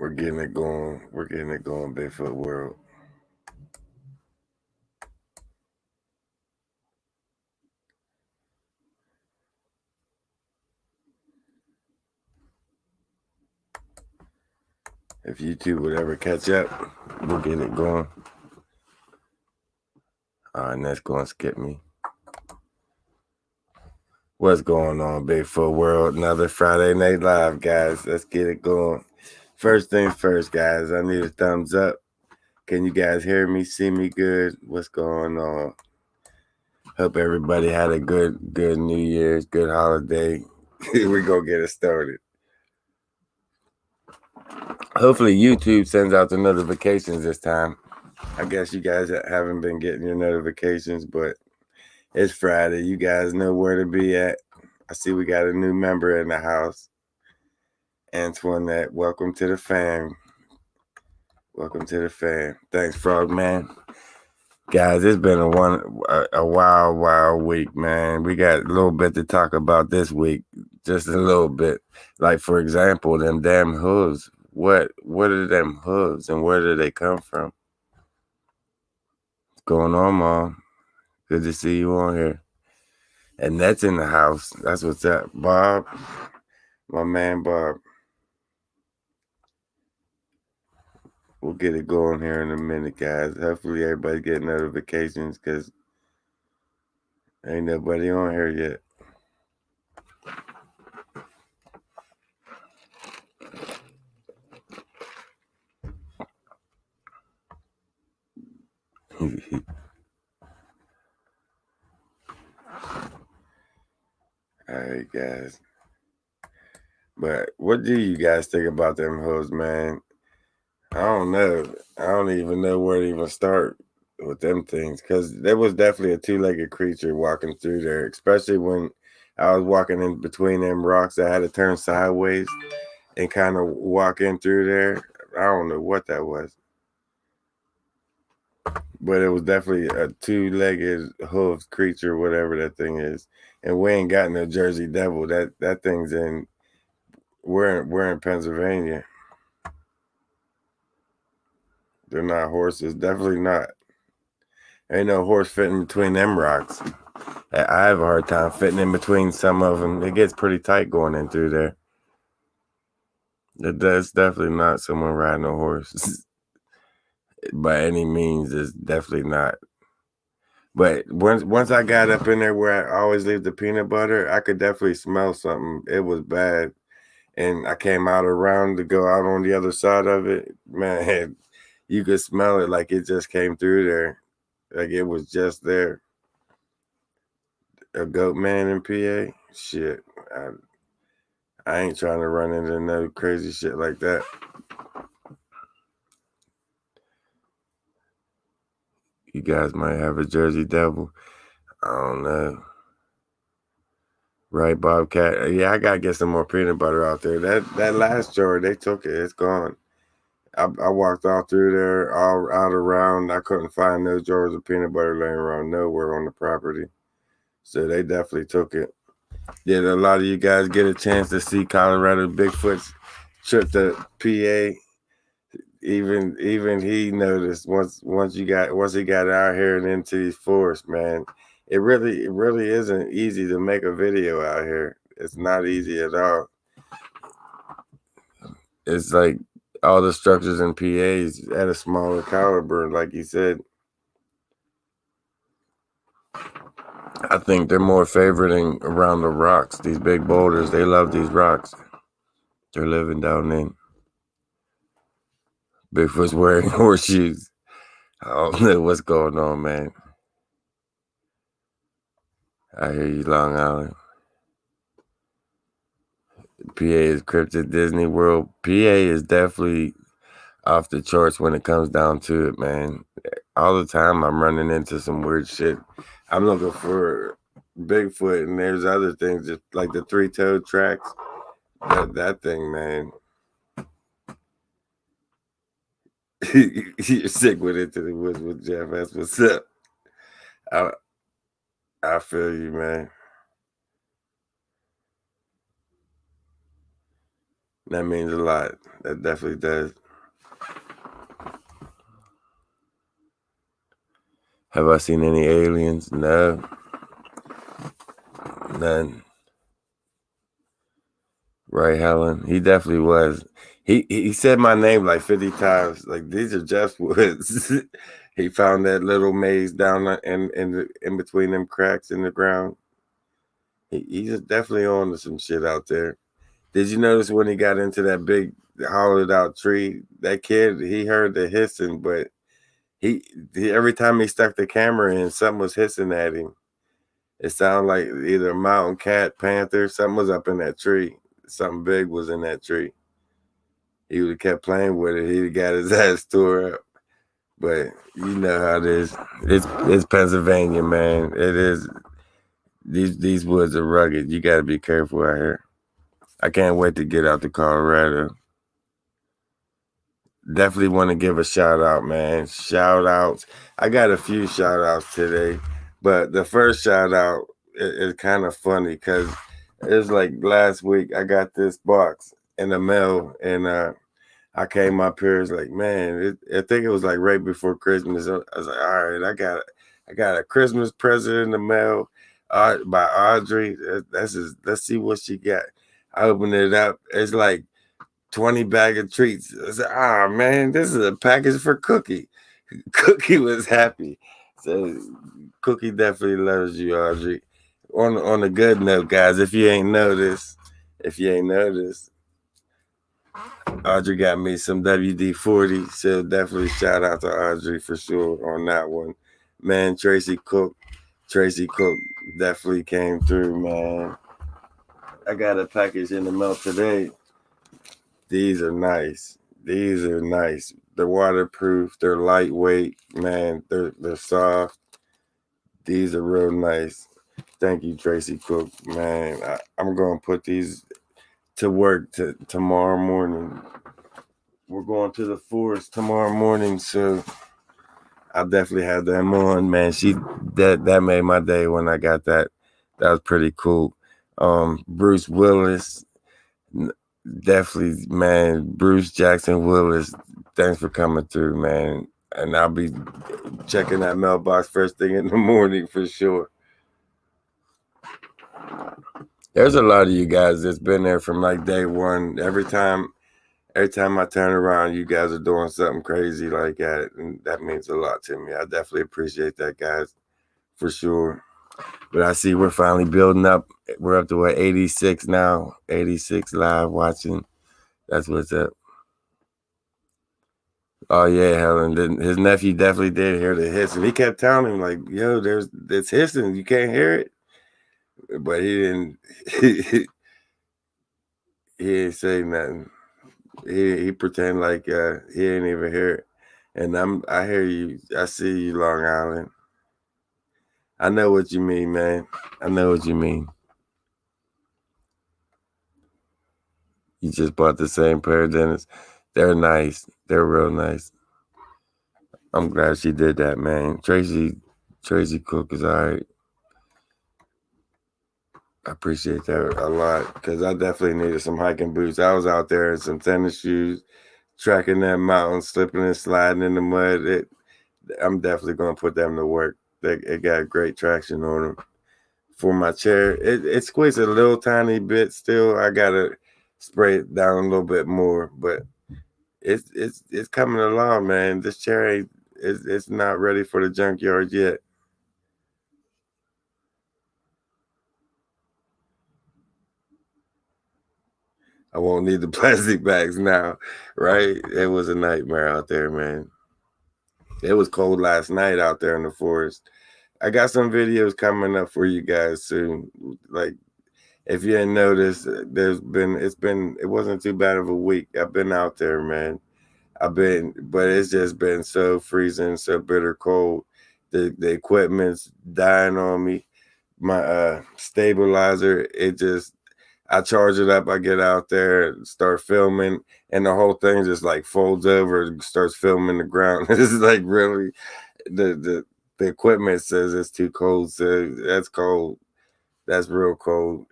We're getting it going. We're getting it going, Bigfoot World. If YouTube would ever catch up, we'll get it going. And that's going to skip me. What's going on, Bigfoot World? Another Friday Night Live, guys. Let's get it going. First things first, guys. I need a thumbs up. Can you guys hear me, see me good? What's going on? Hope everybody had a good New Year's, good holiday. We're going to get it started. Hopefully YouTube sends out the notifications this time. I guess you guys haven't been getting your notifications, but it's Friday. You guys know where to be at. I see we got a new member in the house. Antoinette, welcome to the fam. Welcome to the fam. Thanks, Frogman. Guys, it's been a wild week, man. We got a little bit to talk about this week. Just a little bit. Like, for example, them damn hooves. What are them hooves and where do they come from? What's going on, Mom? Good to see you on here. And that's in the house. That's what's up. Bob, my man Bob. We'll get it going here in a minute, guys. Hopefully everybody get notifications because ain't nobody on here yet. All right, guys. But what do you guys think about them hoes, man? I don't know. I don't even know where to even start with them things because there was definitely a two-legged creature walking through there, especially when I was walking in between them rocks. I had to turn sideways and kind of walk in through there. I don't know what that was. But it was definitely a two-legged hoofed creature, whatever that thing is. And we ain't got no Jersey Devil. That thing's in. We're in Pennsylvania. They're not horses. Definitely not. Ain't no horse fitting between them rocks. I have a hard time fitting in between some of them. It gets pretty tight going in through there. It's definitely not someone riding a horse. By any means, it's definitely not. But once I got up in there where I always leave the peanut butter, I could definitely smell something. It was bad. And I came out around to go out on the other side of it. Man, you could smell it like it just came through there. Like it was just there. A goat man in PA? Shit. I ain't trying to run into no crazy shit like that. You guys might have a Jersey Devil. I don't know. Right, Bobcat? Yeah, I gotta get some more peanut butter out there. That last jar, they took it. It's gone. I walked all through there, all out around. I couldn't find no jars of peanut butter laying around nowhere on the property. So they definitely took it. Did a lot of you guys get a chance to see Colorado Bigfoot's trip to PA? Even he noticed once he got out here and into these forests, man. It really isn't easy to make a video out here. It's not easy at all. It's like all the structures in PA's at a smaller caliber, like you said. I think they're more favoriting around the rocks. These big boulders, they love these rocks. They're living down in. Bigfoot's wearing horseshoes. I don't know what's going on, man. I hear you, Long Island. PA is Cryptid Disney World. PA is definitely off the charts when it comes down to it, man. All the time I'm running into some weird shit. I'm looking for Bigfoot, and there's other things, just like the three-toed tracks. That thing, man. You're sick with Into the Woods with Jeff. That's what's up. I feel you, man. That means a lot. That definitely does. Have I seen any aliens? No. None. Right, Helen? He definitely was. He said my name like 50 times. Like, these are Jeff's woods. He found that little maze down in between them cracks in the ground. He's definitely on to some shit out there. Did you notice when he got into that big hollowed out tree? That kid, he heard the hissing, but he every time he stuck the camera in, something was hissing at him. It sounded like either a mountain cat, panther, something was up in that tree. Something big was in that tree. He would have kept playing with it. He'd have got his ass tore up. But you know how it is. It's Pennsylvania, man. It is. These woods are rugged. You got to be careful out here. I can't wait to get out to Colorado. Definitely want to give a shout out, man. Shout outs. I got a few shout outs today, but the first shout out is kind of funny because it's like last week I got this box in the mail and I came up here. It's like, man, I think it was like right before Christmas. I was like, all right, I got a Christmas present in the mail by Audrey. Let's see what she got. I opened it up. It's like 20 bag of treats. I said, man, this is a package for Cookie. Cookie was happy. So Cookie definitely loves you, Audrey. On a good note, guys, if you ain't noticed, Audrey got me some WD-40. So definitely shout out to Audrey for sure on that one. Man, Tracy Cook definitely came through, man. I got a package in the mail today. These are nice. They're waterproof. They're lightweight, man. They're soft. These are real nice. Thank you, Tracy Cook, man. I'm gonna put these to work tomorrow morning. We're going to the forest tomorrow morning, so I'll definitely have them on, man. That made my day when I got that. That was pretty cool. Bruce Willis. Definitely, man. Bruce Jackson Willis, thanks for coming through, man. And I'll be checking that mailbox first thing in the morning for sure. There's a lot of you guys that's been there from like day one. Every time I turn around, you guys are doing something crazy like that. And that means a lot to me. I definitely appreciate that, guys, for sure. But I see we're finally building up. We're up to what, 86 now? 86 live watching. That's what's up. Oh yeah, Helen. His nephew definitely did hear the hissing. He kept telling him like, "Yo, it's hissing. You can't hear it." But he didn't. He didn't say nothing. He pretend like he didn't even hear it. And I hear you. I see you, Long Island. I know what you mean, man. I know what you mean. You just bought the same pair of dentists. They're nice. They're real nice. I'm glad she did that, man. Tracy Cook is all right. I appreciate that a lot because I definitely needed some hiking boots. I was out there in some tennis shoes, tracking that mountain, slipping and sliding in the mud. I'm definitely going to put them to work. It got great traction on them. For my chair, it squeaks a little tiny bit still. I got to spray it down a little bit more, but it's coming along, man. This chair it's not ready for the junkyard yet. I won't need the plastic bags now, right? It was a nightmare out there, man. It was cold last night out there in the forest. I got some videos coming up for you guys soon. Like, if you didn't notice, it wasn't too bad of a week. I've been out there, man. But it's just been so freezing, so bitter cold. The equipment's dying on me. My stabilizer, I charge it up, I get out there, start filming, and the whole thing just like folds over, starts filming the ground. This is like really the equipment says it's too cold, so that's cold. That's real cold.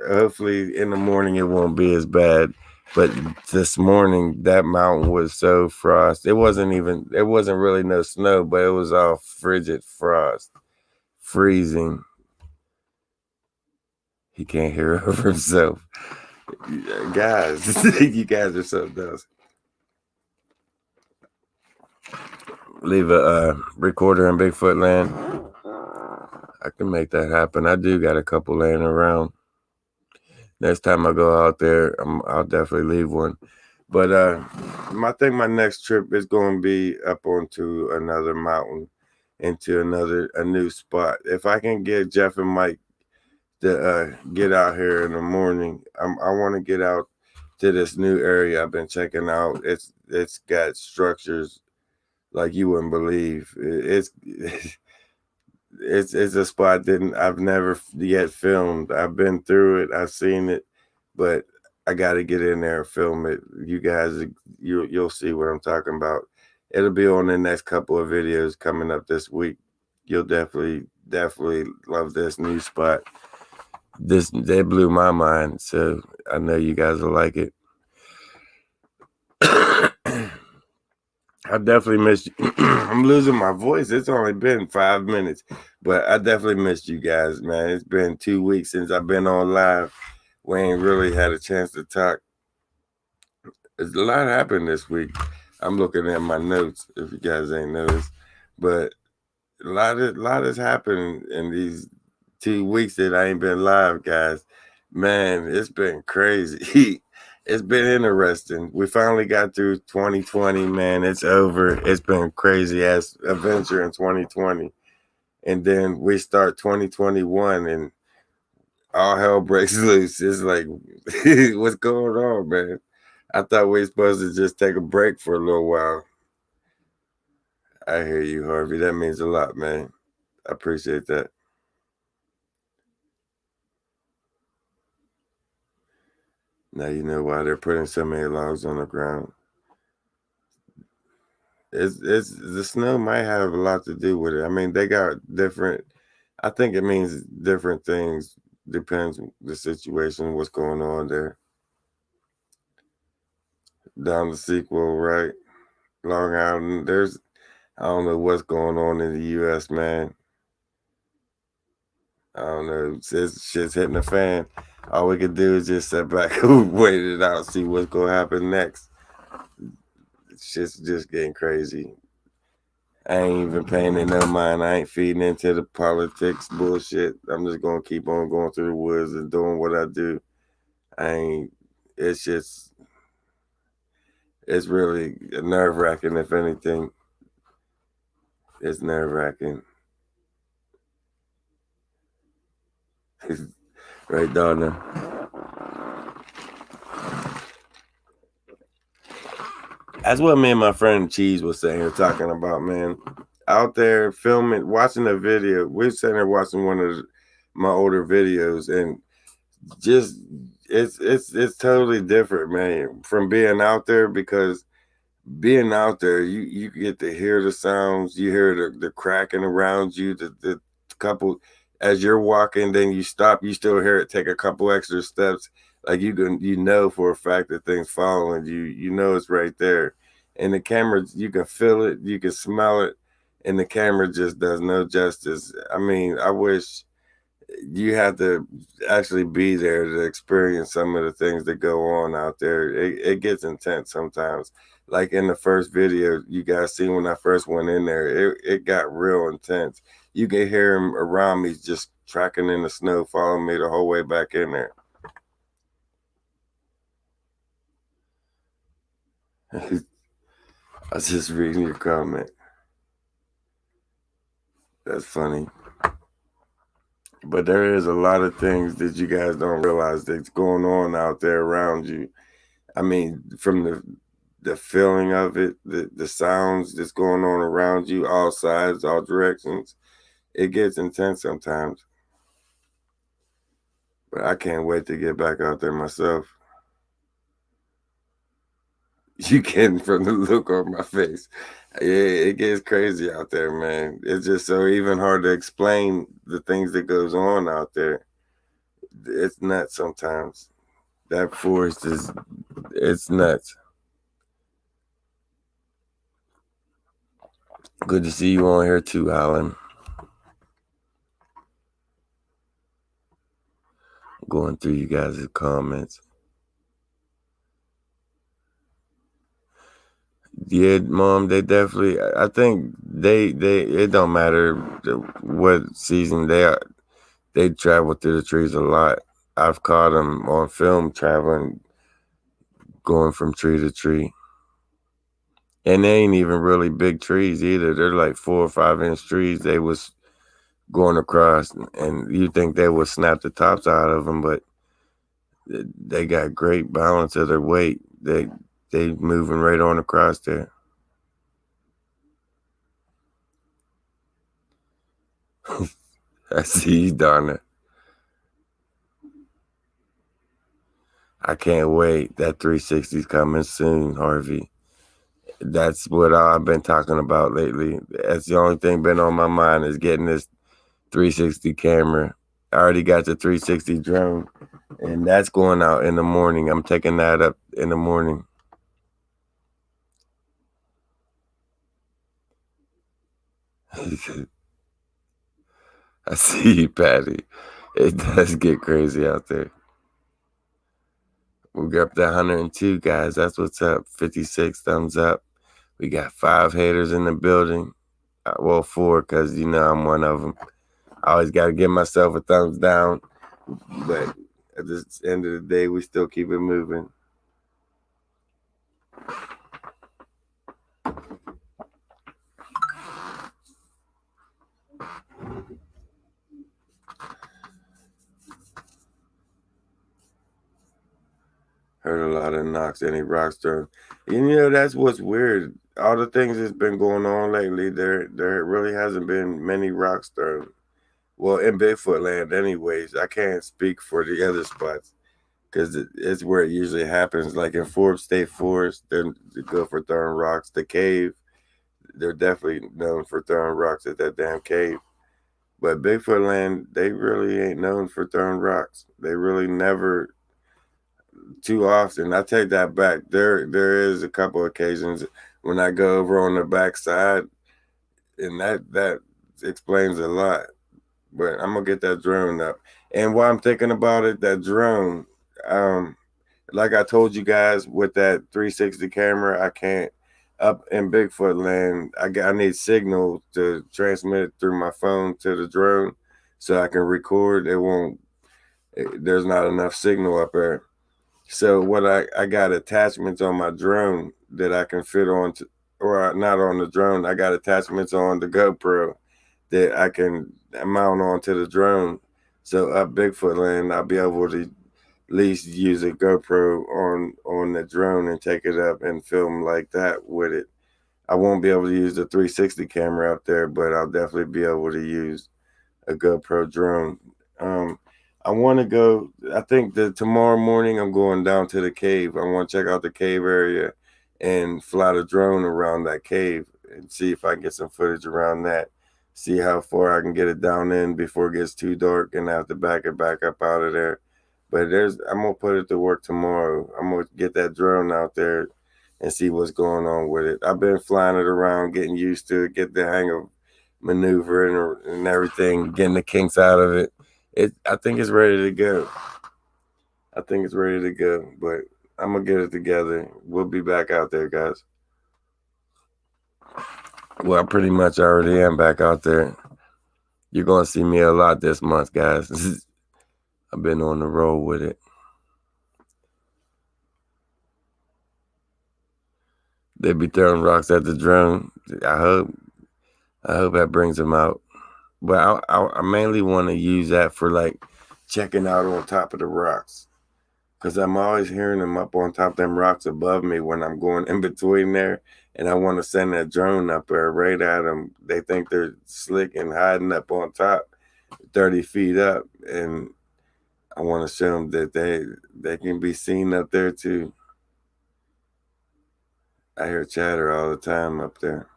Hopefully in the morning it won't be as bad. But this morning, that mountain was so frost. It wasn't really no snow, but it was all frigid frost, freezing. He can't hear over himself. Guys, you guys are something else. Leave a recorder in Bigfoot land. I can make that happen. I do got a couple laying around. Next time I go out there, I'll definitely leave one. But I think my next trip is going to be up onto another mountain, into a new spot. If I can get Jeff and Mike to get out here in the morning, I want to get out to this new area I've been checking out. It's got structures like you wouldn't believe. It's a spot that I've never yet filmed. I've been through it, I've seen it, but I got to get in there and film it. You guys, you'll see what I'm talking about. It'll be on the next couple of videos coming up this week. You'll definitely love this new spot. They blew my mind, so I know you guys will like it. I definitely missed you. I'm losing my voice. It's only been 5 minutes, but I definitely missed you guys, man. It's been 2 weeks since I've been on live. We ain't really had a chance to talk. There's a lot happened this week. I'm looking at my notes, if you guys ain't noticed, but a lot has happened in these 2 weeks that I ain't been live, guys. Man, it's been crazy. It's been interesting. We finally got through 2020, man. It's over. It's been crazy ass adventure in 2020. And then we start 2021 and all hell breaks loose. It's like, what's going on, man? I thought we were supposed to just take a break for a little while. I hear you, Harvey. That means a lot, man. I appreciate that. Now you know why they're putting so many logs on the ground. It's the snow might have a lot to do with it. I mean, they got different. I think it means different things. Depends the situation, what's going on there. Down the sequel, right? Long Island. I don't know what's going on in the U.S., man. I don't know. Shit's hitting the fan. All we can do is just sit back and wait it out, see what's gonna happen next. Shit's just getting crazy. I ain't even paying it no mind. I ain't feeding into the politics bullshit. I'm just gonna keep on going through the woods and doing what I do. It's really nerve wracking, if anything. It's nerve wracking. Right, Donna? That's what me and my friend Cheese was saying here talking about, man. Out there filming, watching a video. We're sitting there watching one of my older videos, and just it's totally different, man, from being out there, because being out there, you get to hear the sounds, you hear the cracking around you, the couple as you're walking, then you stop, you still hear it take a couple extra steps. Like you know for a fact that things following you, you know it's right there. And the camera, you can feel it, you can smell it, and the camera just does no justice. I mean, I wish you had to actually be there to experience some of the things that go on out there. It gets intense sometimes. Like in the first video you guys seen when I first went in there, it got real intense. You can hear him around me just tracking in the snow, following me the whole way back in there. I was just reading your comment. That's funny. But there is a lot of things that you guys don't realize that's going on out there around you. I mean, from the feeling of it, the sounds that's going on around you, all sides, all directions, it gets intense sometimes. But I can't wait to get back out there myself. You can from the look on my face. Yeah, it gets crazy out there, man. It's just so even hard to explain the things that goes on out there. It's nuts sometimes. That forest It's nuts. Good to see you on here too, Alan. Going through you guys' comments. Yeah, Mom, they definitely. I think they. It don't matter what season they are. They travel through the trees a lot. I've caught them on film traveling, going from tree to tree. And they ain't even really big trees either. They're like 4 or 5 inch trees. They was going across, and you think they would snap the tops out of them, but they got great balance of their weight. They moving right on across there. I see you, Donna. I can't wait. That 360's coming soon, Harvey. That's what I've been talking about lately. That's the only thing been on my mind is getting this 360 camera. I already got the 360 drone, and that's going out in the morning. I'm taking that up in the morning. I see you, Patty. It does get crazy out there. We're up to 102, guys. That's what's up. 56 thumbs up. We got 5 haters in the building. Well, 4, because you know I'm one of them. I always got to give myself a thumbs down. But at the end of the day, we still keep it moving. Heard a lot of knocks, any rock stars. And you know, that's what's weird. All the things that's been going on lately, there really hasn't been many rock stars. Well, in Bigfoot land, anyways. I can't speak for the other spots because it's where it usually happens. Like in Forbes State Forest, they're good for throwing rocks. The cave, they're definitely known for throwing rocks at that damn cave. But Bigfoot land, they really ain't known for throwing rocks. They really never too often. I take that back. There is a couple occasions when I go over on the backside, and that explains a lot. But I'm gonna get that drone up. And while I'm thinking about it, that drone, um, like I told you guys, with that 360 camera, I can't up in Bigfoot land. I need signal to transmit it through my phone to the drone, so I can record. It won't. There's not enough signal up there. So what I got attachments on my drone that I can fit on to, or not on the drone. I got attachments on the GoPro that I can mount onto the drone. So up Bigfoot land, I'll be able to at least use a GoPro on the drone and take it up and film like that with it. I won't be able to use the 360 camera up there, but I'll definitely be able to use a GoPro drone. I want to go. I think that tomorrow morning I'm going down to the cave. I want to check out the cave area and fly the drone around that cave and see if I can get some footage around that. See how far I can get it down in before it gets too dark and I have to back it back up out of there. But I'm gonna put it to work tomorrow. I'm gonna get that drone out there and see what's going on with it. I've been flying it around, getting used to it, get the hang of maneuvering and everything, getting the kinks out of it. I think it's ready to go. I think it's ready to go, but I'm gonna get it together. We'll be back out there, guys. Well, I pretty much already am back out there. You're gonna see me a lot this month, guys. I've been on the road with it. They be throwing rocks at the drone. I hope that brings them out. But I mainly want to use that for like checking out on top of the rocks. Because I'm always hearing them up on top of them rocks above me when I'm going in between there. And I want to send that drone up there right at them. They think they're slick and hiding up on top, 30 feet up. And I want to show them that they can be seen up there too. I hear chatter all the time up there.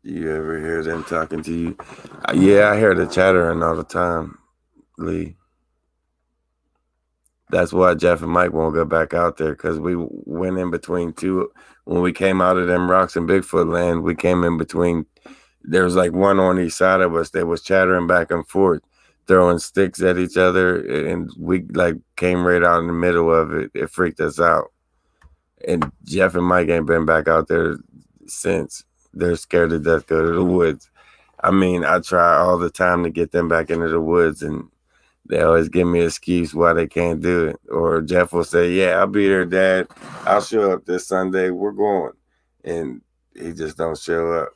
You ever hear them talking to you? Yeah, I hear the chattering all the time, Lee. That's why Jeff and Mike won't go back out there because we went in between two. When we came out of them rocks and Bigfoot land, we came in between. There was like one on each side of us that was chattering back and forth, throwing sticks at each other, and we like came right out in the middle of it. It freaked us out. And Jeff and Mike ain't been back out there since. They're scared to death to go to the woods. I mean, I try all the time to get them back into the woods, and they always give me an excuse why they can't do it. Or Jeff will say, "Yeah, I'll be there, Dad. I'll show up this Sunday. We're going," and he just don't show up.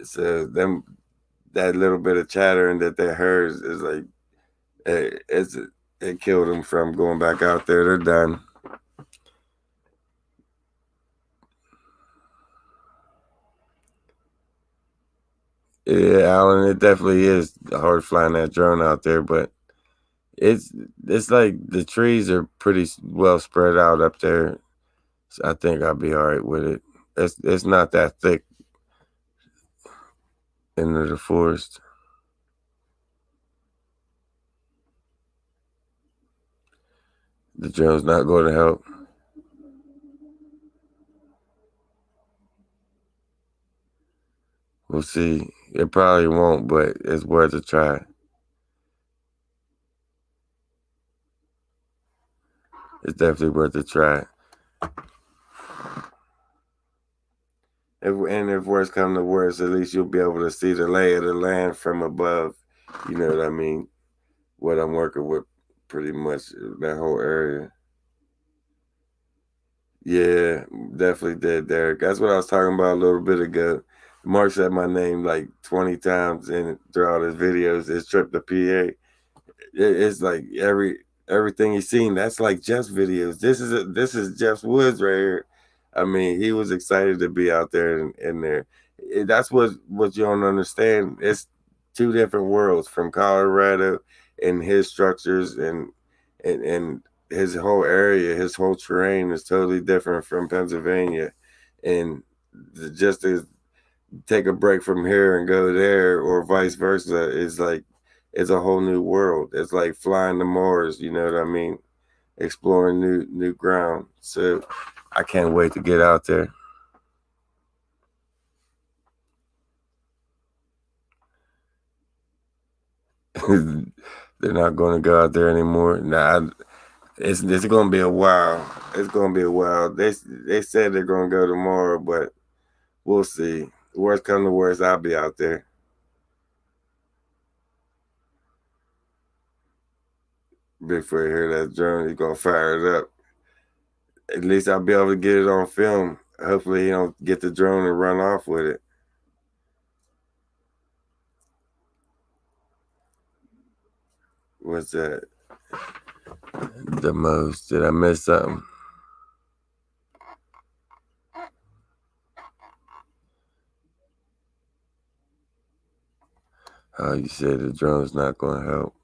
So that little bit of chattering that they heard is like it killed them from going back out there. They're done. Yeah, Alan, it definitely is hard flying that drone out there, but it's it's like the trees are pretty well spread out up there. So I think I'll be all right with it. It's not that thick into the forest. The drone's not going to help. We'll see. It probably won't, but it's worth a try. It's definitely worth a try. If worse come to worse, at least you'll be able to see the lay of the land from above. You know what I mean? What I'm working with, pretty much that whole area. Yeah, definitely did, Derek. That's what I was talking about a little bit ago. Mark said my name like 20 times in throughout his videos. His trip to PA. It's like everything he's seen. That's like Jeff's videos. This is Jeff's woods right here. I mean, he was excited to be out there in there. That's what you don't understand. It's two different worlds from Colorado and his structures and his whole area, his whole terrain is totally different from Pennsylvania, and just to take a break from here and go there or vice versa is like it's a whole new world. It's like flying to Mars, you know what I mean? Exploring new ground. So I can't wait to get out there. They're not going to go out there anymore. Nah, it's going to be a while. It's going to be a while. They said they're going to go tomorrow, but we'll see. Worst come to worst, I'll be out there. Bigfoot hear that drone, he's gonna fire it up. At least I'll be able to get it on film. Hopefully he don't get the drone and run off with it. What's that? The most. Did I miss something? Oh, you said the drone's not gonna help.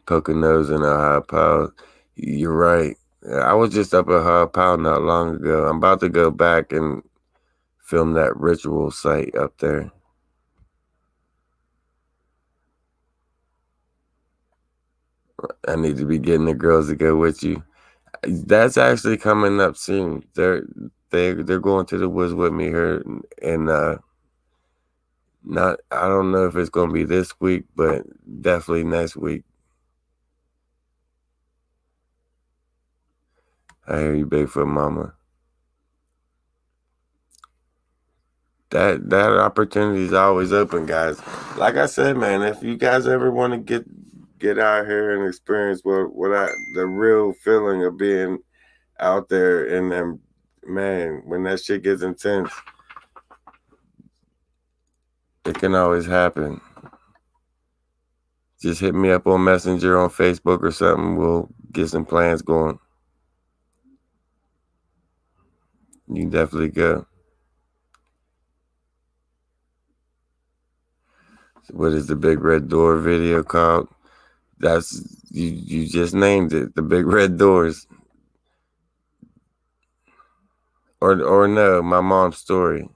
Poconos and Ohio Powell. You're right. I was just up at Ohio Powell not long ago. I'm about to go back and film that ritual site up there. I need to be getting the girls to go with you. That's actually coming up soon. They're going to the woods with me here, and not I don't know if it's gonna be this week, but definitely next week. I hear you, Bigfoot Mama. That opportunity is always open, guys. Like I said, man, if you guys ever want to get out here and experience the real feeling of being out there and then, man, when that shit gets intense, it can always happen. Just hit me up on Messenger on Facebook or something. We'll get some plans going. You can definitely go. What is the Big Red Door video called? That's you just named it, the Big Red Doors. Or no, my mom's story.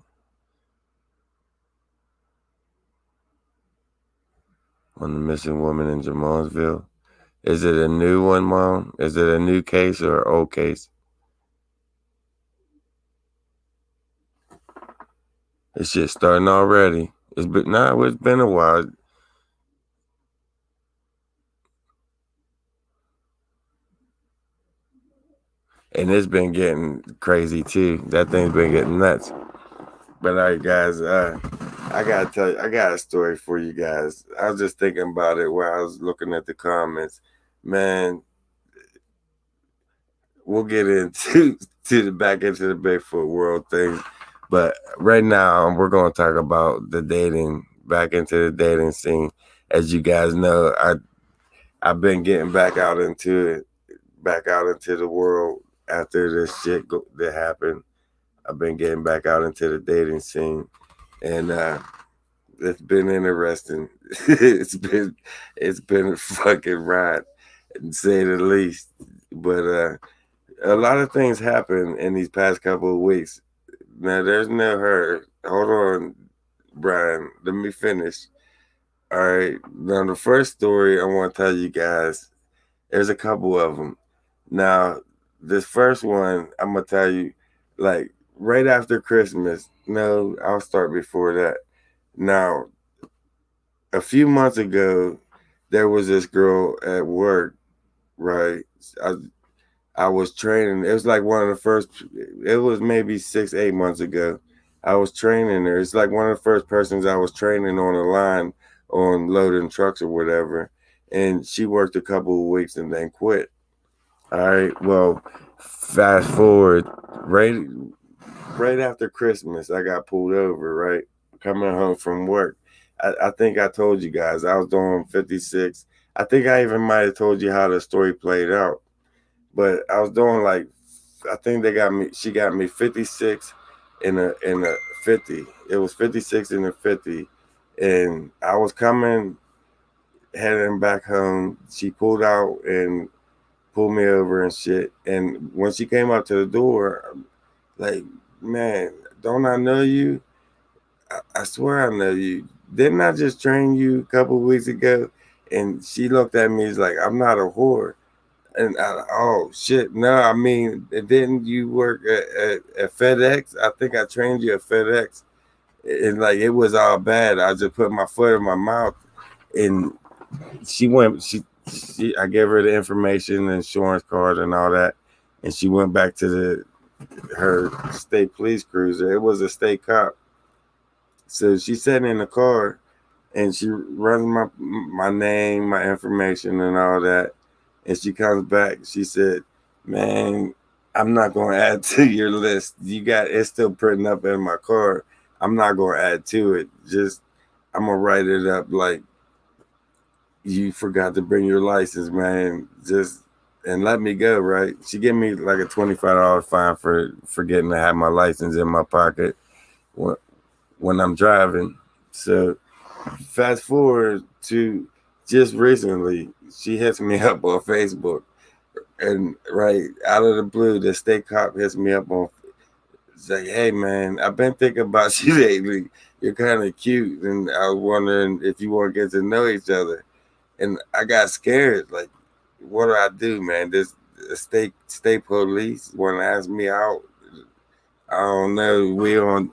on the missing woman in Jamalsville. Is it a new one, Mom? Is it a new case or an old case? This shit starting already. It's been a while. And it's been getting crazy too. That thing's been getting nuts. But all right, guys, I gotta tell you, I got a story for you guys. I was just thinking about it while I was looking at the comments. Man, we'll get into to the back into the Bigfoot world thing. But right now we're gonna talk about the dating, back into the dating scene. As you guys know, I've been getting back out into it, back out into the world after this shit that happened. I've been getting back out into the dating scene, and it's been interesting. It's been a fucking ride, to say the least. But a lot of things happen in these past couple of weeks. Now, there's no hurt. Hold on, Brian. Let me finish. All right. Now, the first story I want to tell you guys, there's a couple of them. Now, this first one, I'm going to tell you, like, right after Christmas. No, I'll start before that. Now, a few months ago, there was this girl at work, right? I, I was training. It was like one of the first, it was maybe 6, 8 months ago. I was training her. It's like one of the first persons I was training on the line on loading trucks or whatever. And she worked a couple of weeks and then quit. All right. Well, fast forward, right, right after Christmas, I got pulled over, right? Coming home from work. I think I told you guys I was doing 56. I think I even might have told you how the story played out. But I was doing like, I think she got me 56 in a 50. It was 56 in a 50. And I was coming, heading back home. She pulled out and pulled me over and shit. And when she came up to the door, like, man, don't I know you? I swear I know you. Didn't I just train you a couple of weeks ago? And she looked at me, as like, I'm not a whore. And oh shit, no, I mean, didn't you work at FedEx? I think I trained you at FedEx. And like it was all bad. I just put my foot in my mouth, and she went. I gave her the information, the insurance card, and all that, and she went back to her state police cruiser. It was a state cop. So she sat in the car, and she runs my name, my information, and all that. And she comes back. She said, "Man, I'm not going to add to your list. You got it's still printing up in my car. I'm not going to add to it. Just I'm gonna write it up like you forgot to bring your license, man. Just and let me go." Right? She gave me like a $25 fine for forgetting to have my license in my pocket when I'm driving. So fast forward to just recently, she hits me up on Facebook, and right out of the blue, the state cop hits me up on. It's like, hey man, I've been thinking about you lately. You're kind of cute, and I was wondering if you want to get to know each other. And I got scared. Like, what do I do, man? This state police want to ask me out. I don't know. We on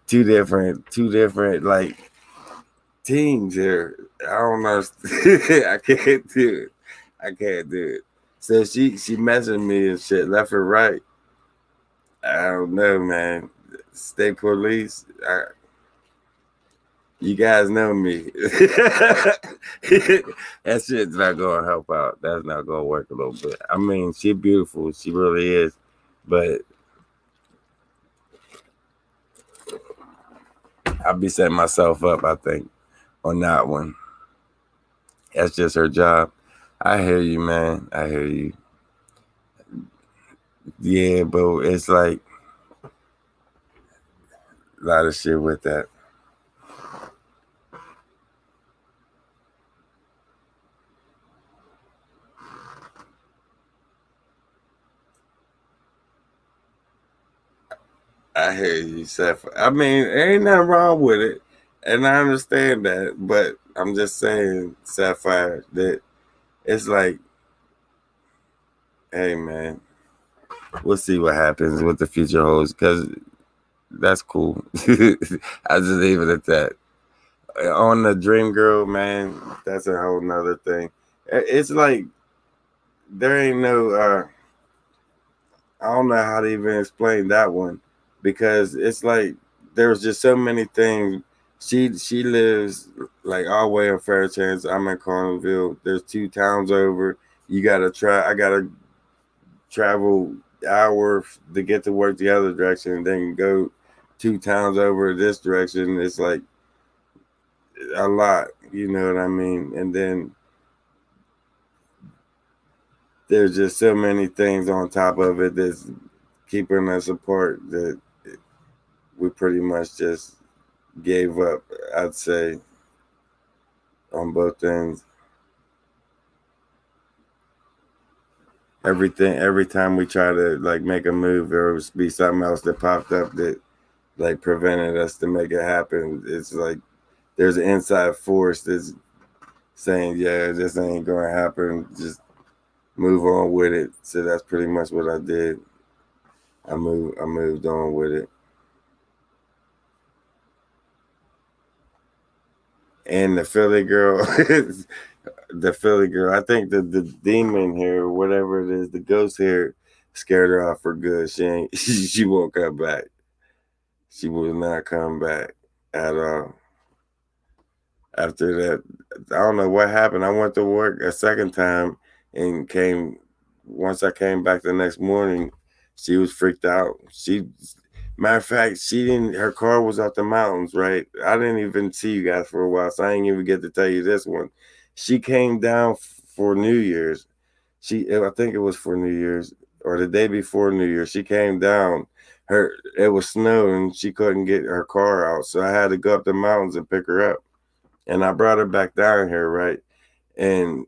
two different like teams here. I don't know. I can't do it. I can't do it. So she messaged me and shit, left or right. I don't know, man. State police. You guys know me. That shit's not gonna help out. That's not gonna work a little bit. I mean, she's beautiful. She really is. But I'll be setting myself up, I think, on that one. That's just her job. I hear you, man. I hear you. Yeah, but it's like a lot of shit with that. I hear you, Seth. I mean, there ain't nothing wrong with it. And I understand that, but I'm just saying, Sapphire, that it's like, hey man, we'll see what happens, what the future holds, because that's cool. I just leave it at that. On the Dream Girl, man, that's a whole nother thing. It's like there ain't no I don't know how to even explain that one because it's like there's just so many things. She lives like all the way in Fairchance. I'm in Carlinville. There's 2 towns over. You gotta try. I gotta travel hour to get to work the other direction, and then go 2 towns over this direction. It's like a lot. You know what I mean? And then there's just so many things on top of it that's keeping us apart that we pretty much just gave up, I'd say, on both ends. Everything, every time we try to like make a move, there would be something else that popped up that like prevented us to make it happen. It's like there's an inside force that's saying, yeah, this ain't gonna happen. Just move on with it. So that's pretty much what I did. I moved on with it. And the Philly girl, the Philly girl. I think the demon here, whatever it is, the ghost here, scared her off for good. She ain't. She won't come back. She will not come back at all. After that, I don't know what happened. I went to work a second time and came. Once I came back the next morning, she was freaked out. Matter of fact, she didn't. Her car was out the mountains. Right, I didn't even see you guys for a while, so I didn't even get to tell you this one. She came down for New Year's. I think it was for New Year's or the day before New Year's. She came down. It was snowing. She couldn't get her car out, so I had to go up the mountains and pick her up. And I brought her back down here, right? And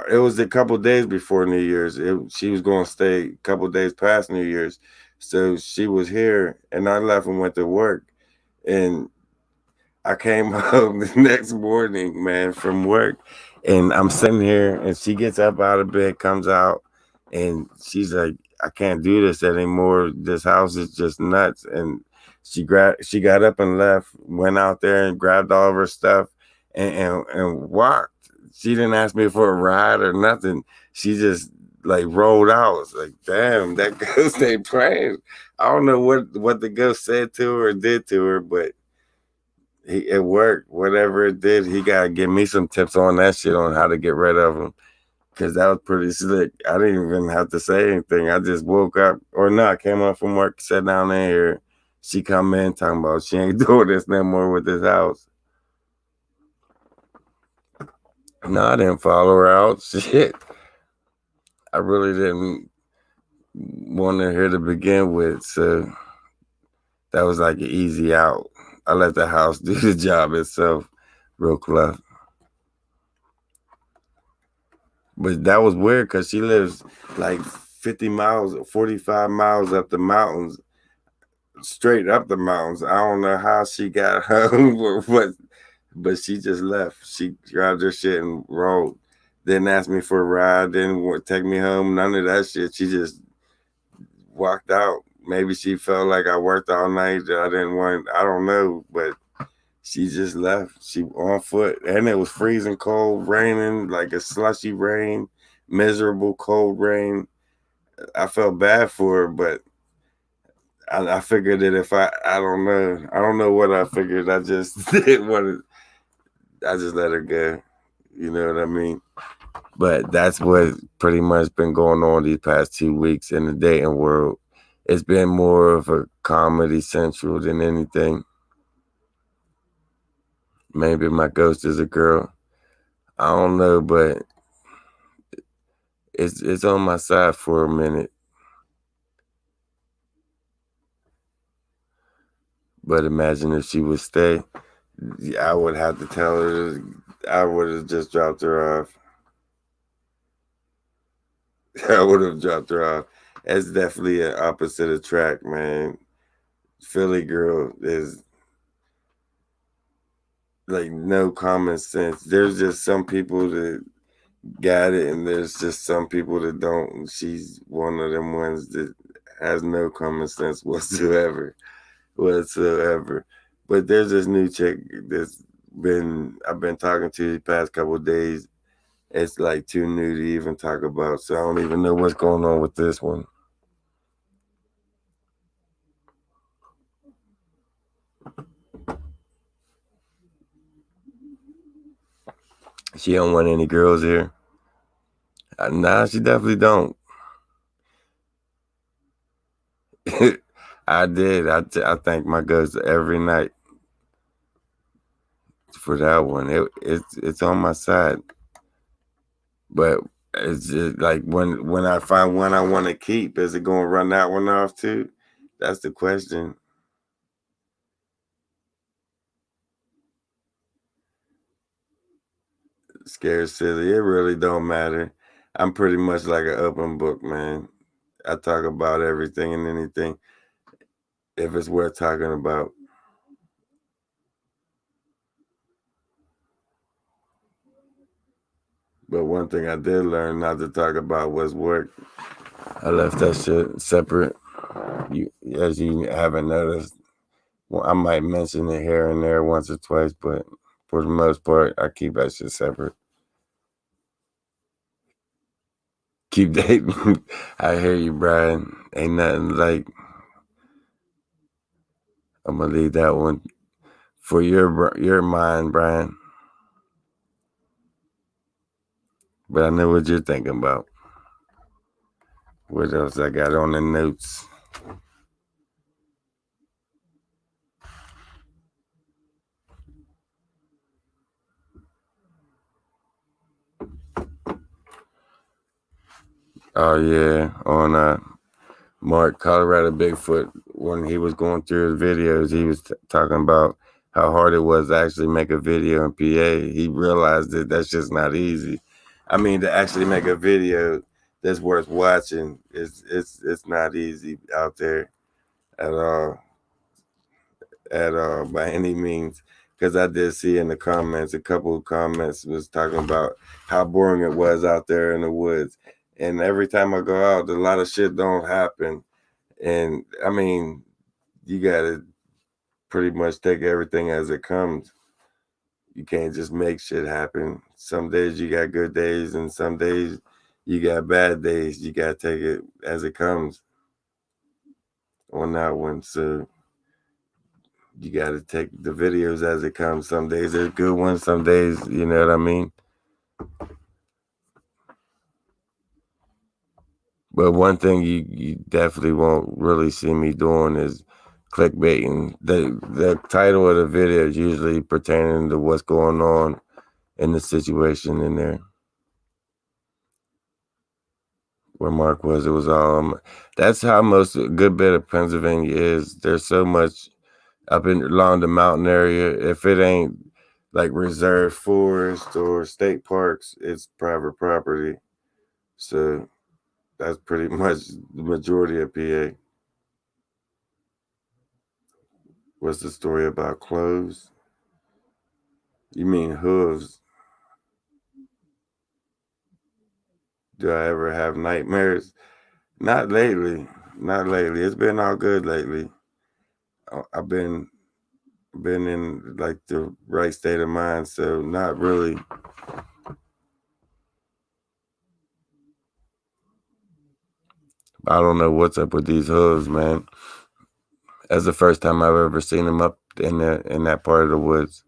it was a couple days before New Year's. She was going to stay a couple days past New Year's, so she was here, and I left and went to work. And I came home the next morning, man, from work, and I'm sitting here, and she gets up out of bed, comes out, and she's like, "I can't do this anymore. This house is just nuts." And she got up and left, went out there and grabbed all of her stuff, and walked. She didn't ask me for a ride or nothing. She just like rolled out. It's like, damn, that ghost ain't playing. I don't know what the ghost said to her or did to her, but it worked. Whatever it did, he gotta give me some tips on that shit on how to get rid of him. Cause that was pretty slick. I didn't even have to say anything. I just woke up or no, I came up from work, sat down in here. She come in talking about she ain't doing this no more with this house. No, I didn't follow her out. Shit. I really didn't want her to begin with. So that was like an easy out. I let the house do the job itself, real close. But that was weird because she lives like 50 miles, 45 miles up the mountains, straight up the mountains. I don't know how she got home or what, but she just left. She grabbed her shit and rolled. Didn't ask me for a ride, didn't take me home, none of that shit. She just walked out. Maybe she felt like I worked all night. I didn't want, I don't know, but she just left. She on foot, and it was freezing cold, raining like a slushy rain, miserable cold rain. I felt bad for her, but I figured that if I I don't know what I figured. I just didn't want to. I just let her go. You know what I mean? But that's what pretty much been going on these past 2 weeks in the dating world. It's been more of a comedy central than anything. Maybe my ghost is a girl. I don't know, but it's on my side for a minute. But imagine if she would stay, I would have to tell her. I would have just dropped her off. I would have dropped her off. It's definitely an opposite attract, man. Philly girl is like no common sense. There's just some people that got it, and there's just some people that don't. And she's one of them ones that has no common sense whatsoever. But there's this new chick that's I've been talking to the past couple of days. It's like too new to even talk about, so I don't even know what's going on with this one. She don't want any girls here. Nah, she definitely don't. I did. I thank my guts every night for that one. It's on my side, but it's just like when I find one I want to keep, is it going to run that one off too? That's the question. Scared silly. It really don't matter. I'm pretty much like an open book, man. I talk about everything and anything if it's worth talking about. But one thing I did learn not to talk about was work. I left that shit separate. As you haven't noticed, well, I might mention it here and there once or twice, but for the most part, I keep that shit separate. Keep dating. I hear you, Brian. Ain't nothing like. I'm gonna leave that one for your mind, Brian. But I know what you're thinking about. What else I got on the notes? Oh yeah, on Mark Colorado Bigfoot, when he was going through his videos, he was talking about how hard it was to actually make a video in PA. He realized that that's just not easy. I mean, to actually make a video that's worth watching it's not easy out there at all, by any means. Because I did see in the comments, a couple of comments was talking about how boring it was out there in the woods. And every time I go out, a lot of shit don't happen. And I mean, you gotta pretty much take everything as it comes. You can't just make shit happen. Some days you got good days, and some days you got bad days. You gotta take it as it comes on that one. So you gotta take the videos as it comes. Some days they're good ones, some days, you know what I mean? But one thing you definitely won't really see me doing is clickbaiting. The title of the video is usually pertaining to what's going on in the situation in there. Where Mark was, it was that's how most a good bit of Pennsylvania is. There's so much up in along the mountain area. If it ain't like reserve forest or state parks, it's private property. So that's pretty much the majority of PA. What's the story about clothes? You mean hooves? Do I ever have nightmares? Not lately. Not lately. It's been all good lately. I've been in like the right state of mind, so not really. I don't know what's up with these hooves, man. That's the first time I've ever seen them up in that part of the woods.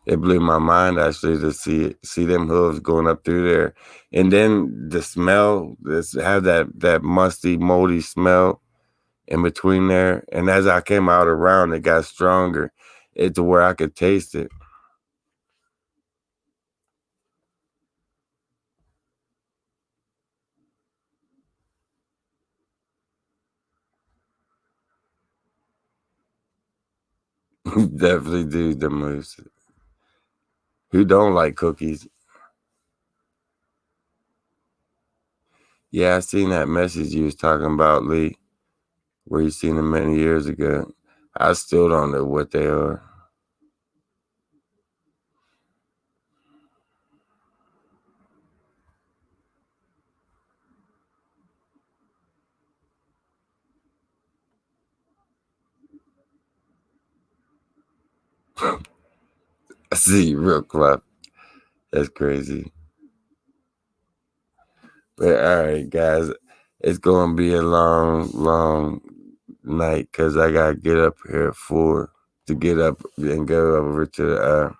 It blew my mind actually to see them hooves going up through there, and then the smell. This have that musty, moldy smell in between there. And as I came out around, it got stronger. It to where I could taste it. Definitely do the most. Who don't like cookies? Yeah, I seen that message you was talking about, Lee, where you seen them many years ago. I still don't know what they are. I see real close. That's crazy. But all right, guys, it's gonna be a long night because I gotta get up here at 4 to get up and go over to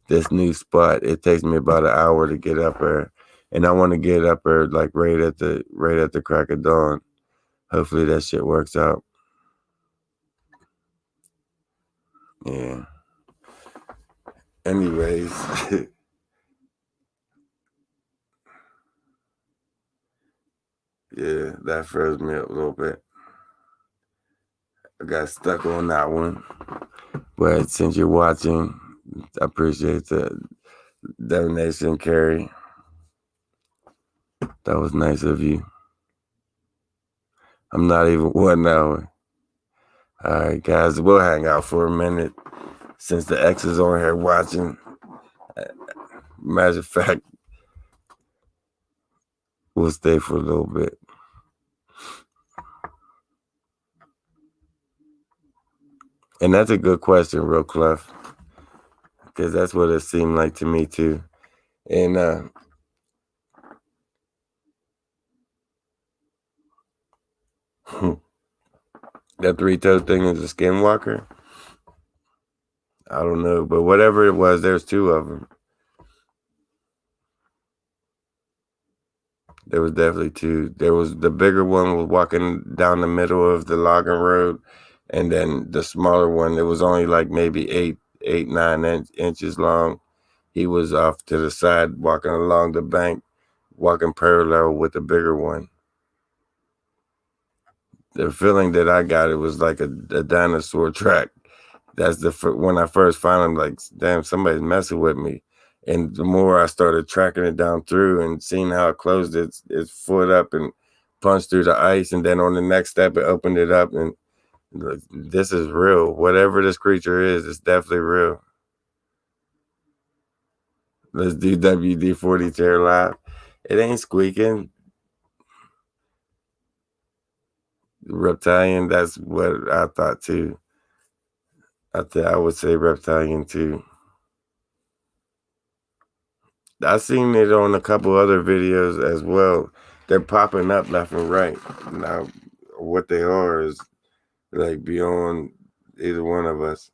this new spot. It takes me about an hour to get up there, and I want to get up there like right at the crack of dawn. Hopefully that shit works out. Yeah. Anyways, yeah, that froze me up a little bit. I got stuck on that one. But since you're watching, I appreciate the donation, Carrie. That was nice of you. I'm not even 1 hour. All right, guys, we'll hang out for a minute since the X is on here watching. Matter of fact, we'll stay for a little bit. And that's a good question, real Clef, because that's what it seemed like to me too. And that three-toed thing is a skinwalker. I don't know, but whatever it was, there's two of them. There was definitely two. There was the bigger one was walking down the middle of the logging road, and then the smaller one, it was only like maybe 9 inches long. He was off to the side, walking along the bank, walking parallel with the bigger one. The feeling that I got, it was like a dinosaur track. That's when I first found him, like, damn, somebody's messing with me. And the more I started tracking it down through and seeing how it closed its foot up and punched through the ice, and then on the next step it opened it up, and like, this is real. Whatever this creature is, it's definitely real. Let's do WD-40 chair live. It ain't squeaking. Reptilian, that's what I thought too. I would say reptilian too. I seen it on a couple other videos as well. They're popping up left and right. Now, what they are is like beyond either one of us.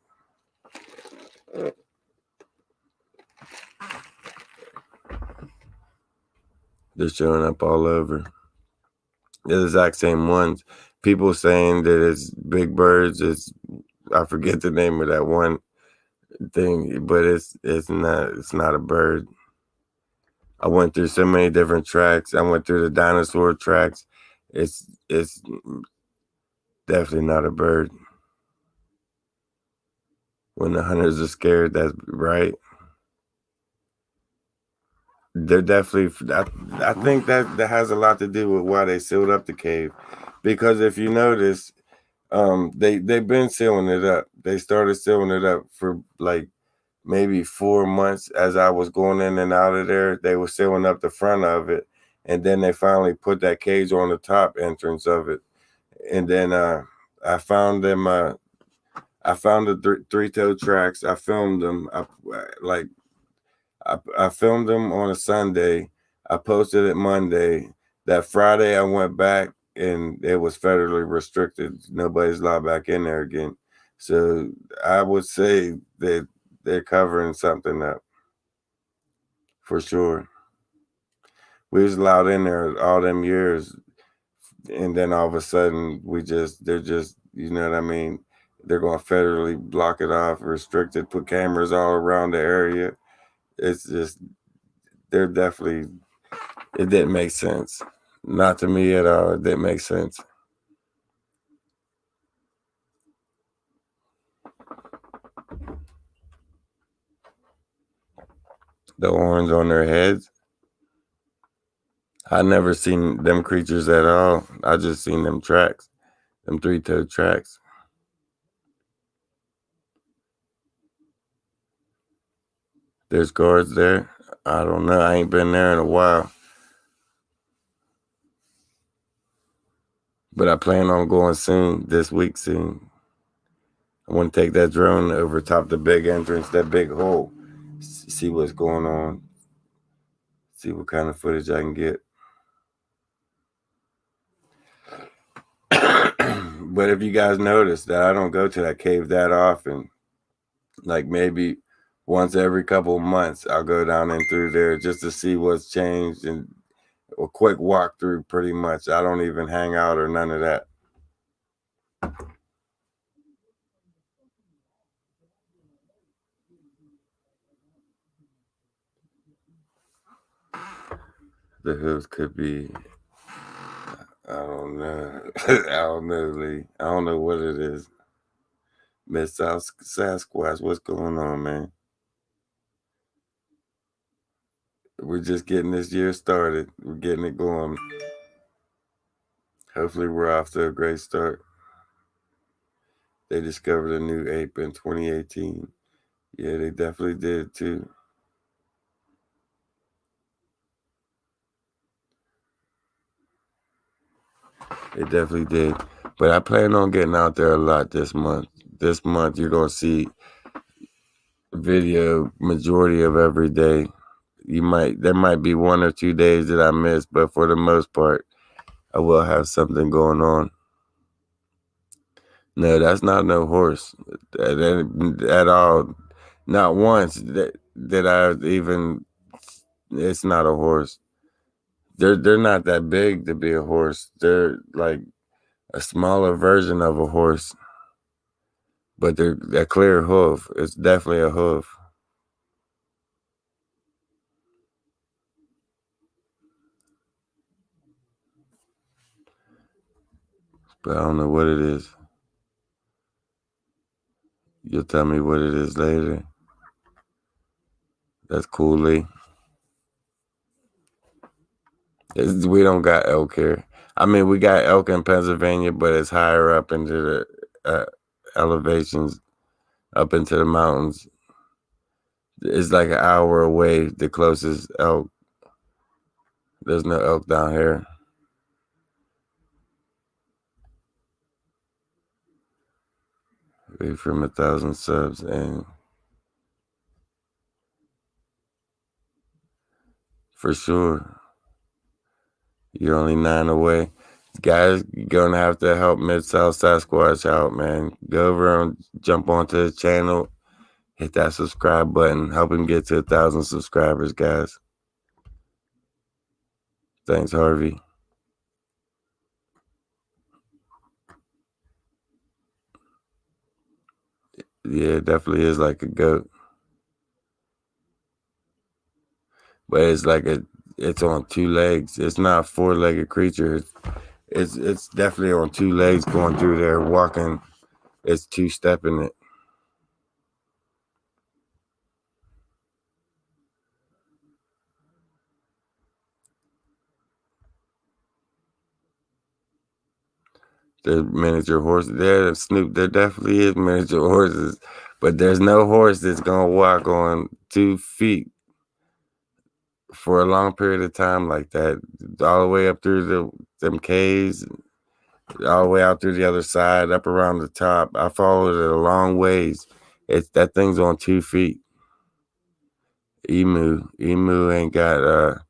They're showing up all over. The exact same ones. People saying that it's big birds. I forget the name of that one thing, but it's not a bird. I went through so many different tracks. I went through the dinosaur tracks. It's definitely not a bird. When the hunters are scared, that's right. They're definitely. I think that has a lot to do with why they sealed up the cave, because if you notice, they've been sealing it up. They started sealing it up for like maybe 4 months. As I was going in and out of there, they were sealing up the front of it, and then they finally put that cage on the top entrance of it. And then I found them. I found the three-toe tracks. I filmed them. I filmed them on a Sunday. I posted it Monday. That Friday, I went back and it was federally restricted. Nobody's allowed back in there again. So I would say that they're covering something up for sure. We was allowed in there all them years, and then all of a sudden they're just, you know what I mean? They're going to federally block it off, restrict it, put cameras all around the area. It's just, they're definitely, it didn't make sense. Not to me at all. It didn't make sense. The horns on their heads. I never seen them creatures at all. I just seen them tracks, them three-toed tracks. There's guards there. I don't know. I ain't been there in a while. But I plan on going soon, this week soon. I want to take that drone over top the big entrance, that big hole, see what's going on, see what kind of footage I can get. But if you guys notice that I don't go to that cave that often, like maybe once every couple of months, I'll go down in through there just to see what's changed and a quick walkthrough pretty much. I don't even hang out or none of that. The hooves could be, I don't know. I don't know, Lee. I don't know what it is. Miss South Sasquatch, what's going on, man? We're just getting this year started. We're getting it going. Hopefully, we're off to a great start. They discovered a new ape in 2018. Yeah, they definitely did too. They definitely did. But I plan on getting out there a lot this month. This month, you're going to see video majority of every day. There might be 1 or 2 days that I miss, but for the most part, I will have something going on. No, that's not no horse at all. Not once that I even. It's not a horse. They're not that big to be a horse. They're like a smaller version of a horse, but they're a clear hoof. It's definitely a hoof. But I don't know what it is. You'll tell me what it is later. That's cool, Lee. We don't got elk here. I mean, we got elk in Pennsylvania, but it's higher up into the elevations, up into the mountains. It's like an hour away, the closest elk. There's no elk down here. Wait from 1,000 subs, and for sure, you're only 9 away. Guys, you're gonna have to help Mid South Sasquatch out, man. Go over and jump onto the channel, hit that subscribe button, help him get to 1,000 subscribers, guys. Thanks, Harvey. Yeah, it definitely is like a goat, but it's on 2 legs. It's not a 4-legged creature. It's definitely on 2 legs going through there walking. It's 2-stepping it. The miniature horses. There, Snoop. There definitely is miniature horses, but there's no horse that's gonna walk on 2 feet for a long period of time like that, all the way up through them caves, all the way out through the other side, up around the top. I followed it a long ways. That thing's on 2 feet. Emu ain't got.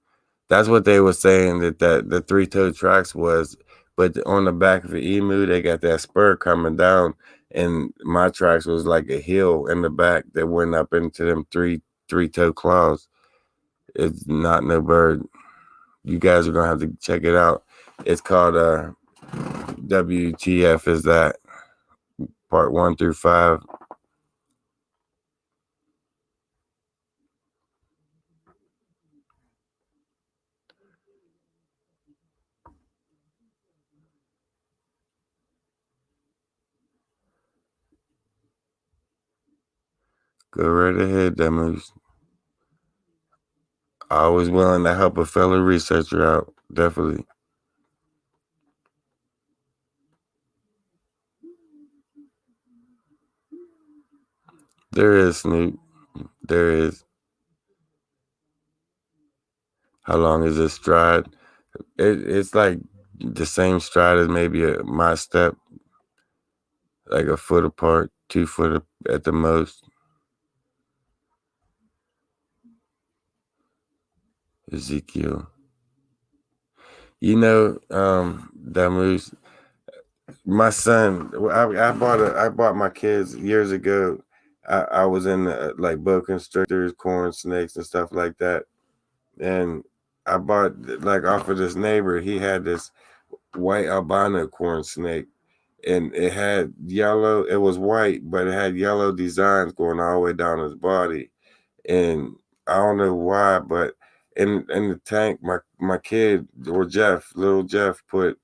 That's what they were saying that the 3-toe tracks was, but on the back of the emu, they got that spur coming down, and my tracks was like a hill in the back that went up into them 3-toe claws. It's not no bird. You guys are gonna have to check it out. It's called WTF is that part 1 through 5. Go right ahead, demos. Always willing to help a fellow researcher out. Definitely. There is, Snoop. There is. How long is this stride? It's like the same stride as maybe my step, like a foot apart, 2 foot at the most. Ezekiel. That moves. My son, I bought my kids years ago. I was in like boa constrictors, corn snakes, and stuff like that. And I bought like off of this neighbor. He had this white albino corn snake, and it had yellow. It was white, but it had yellow designs going all the way down his body. And I don't know why, but in the tank, my kid or little Jeff, put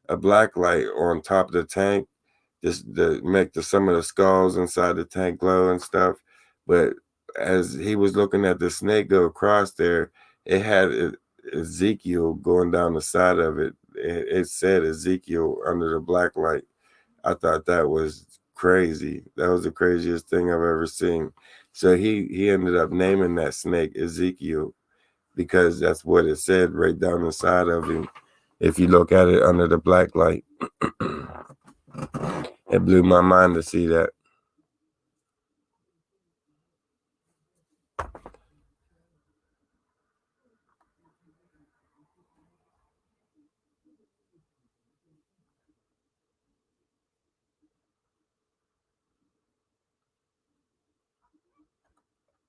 a black light on top of the tank just to make some of the skulls inside the tank glow and stuff. But as he was looking at the snake go across there, it had Ezekiel going down the side of it. It said Ezekiel under the black light. I thought that was crazy. That was the craziest thing I've ever seen. So he ended up naming that snake Ezekiel because that's what it said right down the side of him. If you look at it under the black light, it blew my mind to see that.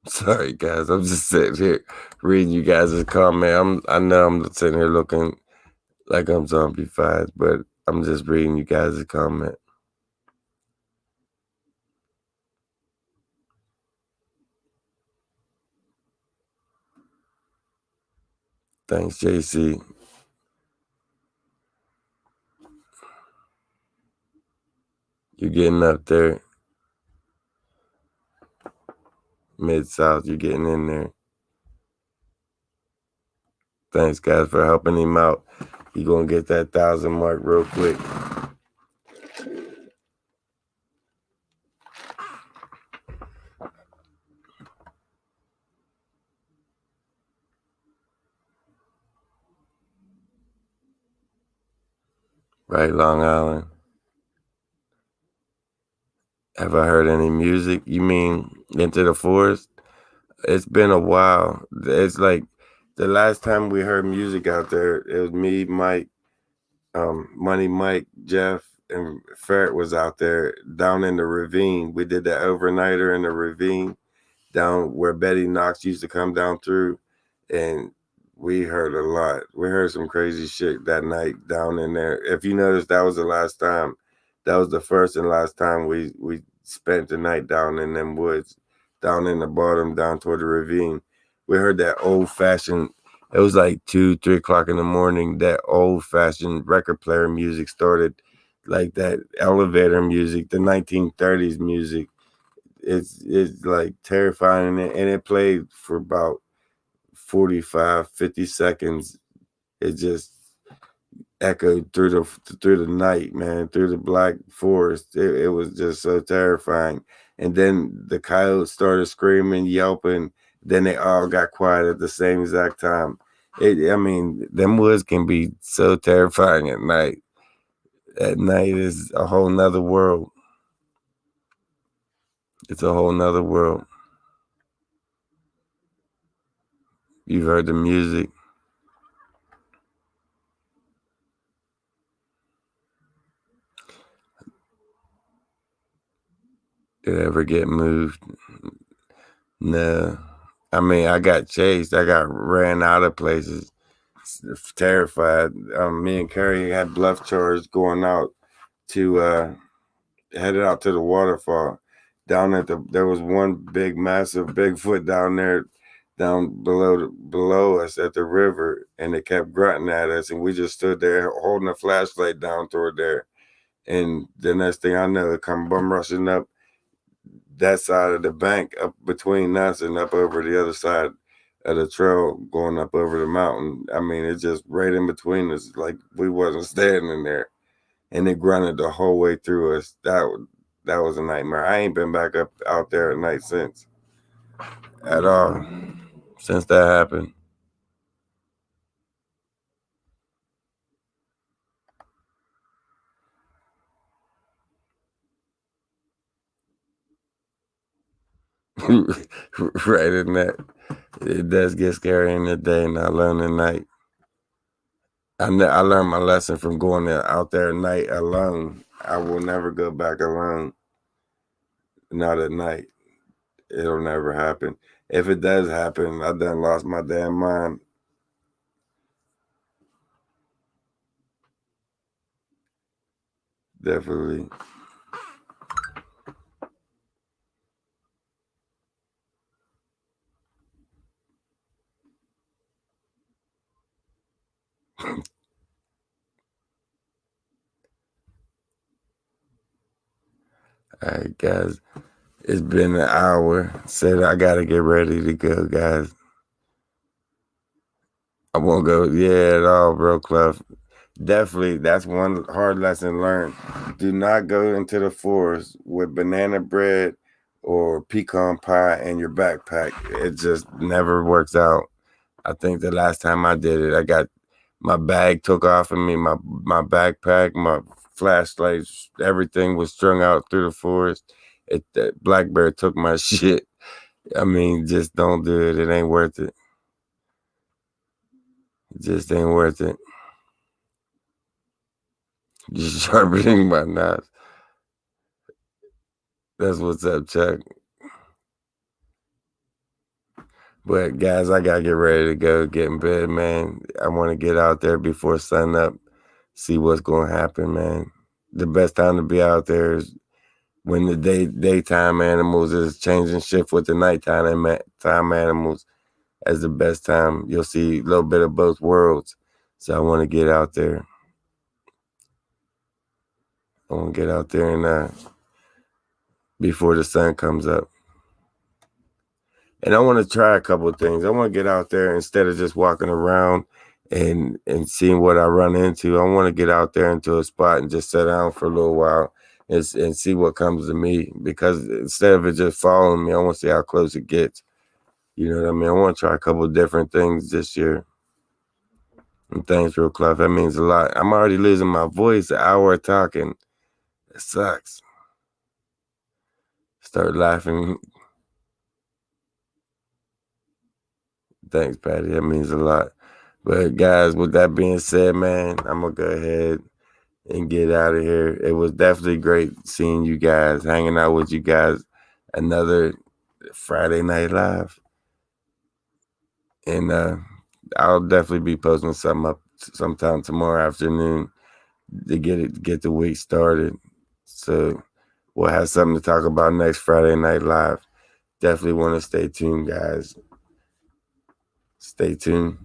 Sorry, guys. I'm just sitting here reading you guys' comment. I know I'm sitting here looking like I'm zombified, but I'm just reading you guys' comment. Thanks, JC. You're getting up there. Mid-South, you're getting in there. Thanks, guys, for helping him out. He gonna get that 1,000 mark real quick. Right, Long Island. Have I heard any music? You mean Into the Forest? It's been a while. It's like the last time we heard music out there, it was me, Mike, Money Mike, Jeff, and Ferret was out there down in the ravine. We did that overnighter in the ravine down where Betty Knox used to come down through, and we heard a lot. We heard some crazy shit that night down in there. If you notice, that was the last time. That was the first and last time we spent the night down in them woods, down in the bottom, down toward the ravine. We heard that old fashioned. It was like 2, 3 o'clock in the morning. That old fashioned record player music started, like that elevator music, the 1930s music. It's like terrifying, and it played for about 45, 50 seconds. It just echoed through the night, man, through the black forest. It was just so terrifying. And then the coyotes started screaming, yelping. Then they all got quiet at the same exact time. I mean, them woods can be so terrifying at night. At night is a whole nother world. It's a whole nother world. You've heard the music. Did it ever get moved? No. I mean, I got chased. I got ran out of places. Terrified. Me and Curry had bluff charge going out to headed out to the waterfall. There was one big, massive Bigfoot down there, down below us at the river, and it kept grunting at us, and we just stood there holding a flashlight down toward there. And the next thing I know, it come bum rushing up that side of the bank, up between us and up over the other side of the trail, going up over the mountain. I mean, it's just right in between us, like we wasn't standing there, and it grunted the whole way through us. That was a nightmare. I ain't been back up out there at night since, at all, since that happened. Right in that. It does get scary in the day, and I learn at night. I learned my lesson from going out there at night alone. I will never go back alone. Not at night. It'll never happen. If it does happen, I done lost my damn mind. Definitely. All right, guys. It's been an hour. Said I gotta get ready to go, guys. I won't go. Yeah, at all, bro, Clef. Definitely, that's one hard lesson learned. Do not go into the forest with banana bread or pecan pie in your backpack. It just never works out. I think the last time I did it, I got my bag took off of me, my backpack, my flashlights, everything was strung out through the forest. The black bear took my shit. I mean, just don't do it. It ain't worth it. It just ain't worth it. Just sharpening my knives. That's what's up, Chuck. But guys, I gotta get ready to go, get in bed, man. I want to get out there before sun up, see what's gonna happen, man. The best time to be out there is when the daytime animals is changing shift with the nighttime time animals as the best time. You'll see a little bit of both worlds. So I want to get out there. I want to get out there and before the sun comes up. And I want to try a couple of things. I want to get out there instead of just walking around and seeing what I run into. I want to get out there into a spot and just sit down for a little while and see what comes to me. Because instead of it just following me, I want to see how close it gets. You know what I mean? I want to try a couple of different things this year. And thanks, Real Clef. That means a lot. I'm already losing my voice. An hour of talking. It sucks. Start laughing. Thanks, Patty. That means a lot. But guys, with that being said, man, I'm gonna go ahead and get out of here. It was definitely great seeing you guys, hanging out with you guys. Another Friday Night Live, and I'll definitely be posting something up sometime tomorrow afternoon to get the week started. So we'll have something to talk about next Friday Night Live. Definitely want to stay tuned, guys. Stay tuned.